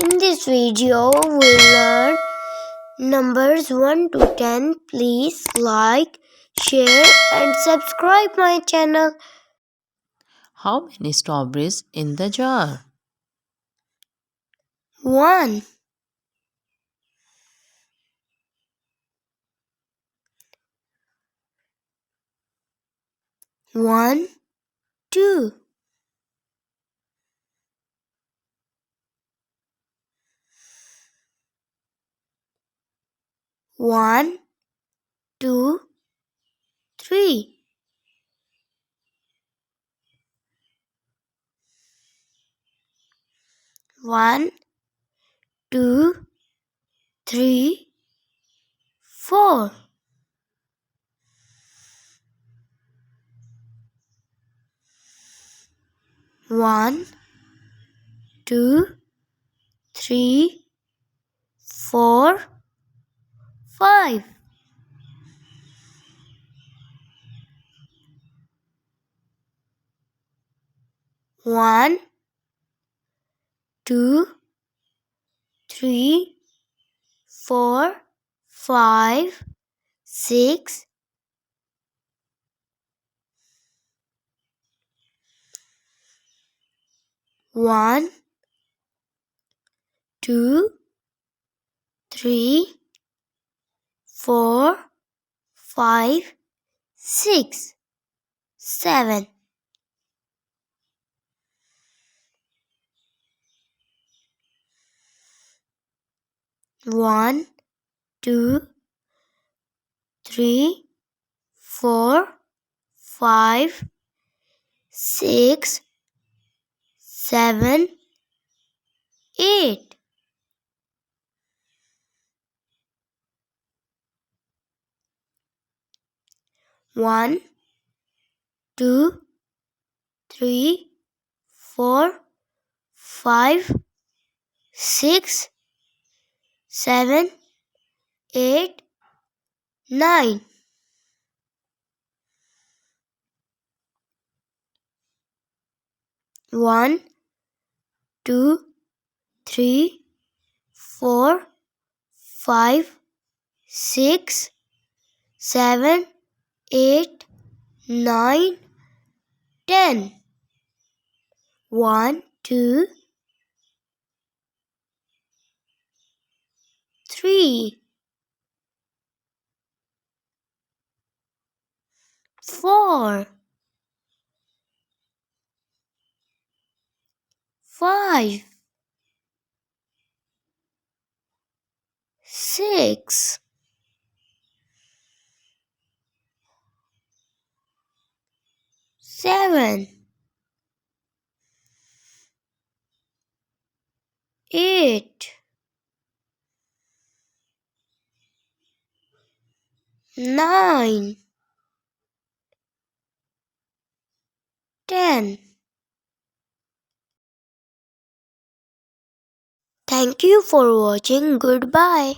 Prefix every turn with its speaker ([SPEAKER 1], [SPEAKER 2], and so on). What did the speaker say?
[SPEAKER 1] In this video, we'll learn numbers 1 to 10. Please like, share and subscribe my channel.
[SPEAKER 2] How many strawberries in the jar?
[SPEAKER 1] 1 1 2 1 2 3 1 2 3 4 1 2 3 4 5 1 2 3 4 5 6 1 2 3 4 5 6 7 1 2 3 4 5 6 7 8 1 2 3 4 5 6 7 8 9 1 2 3 4 5 6 7 8 9 10 1 2 3 4 5 6 7 8 9 10 Thank you for watching. Goodbye.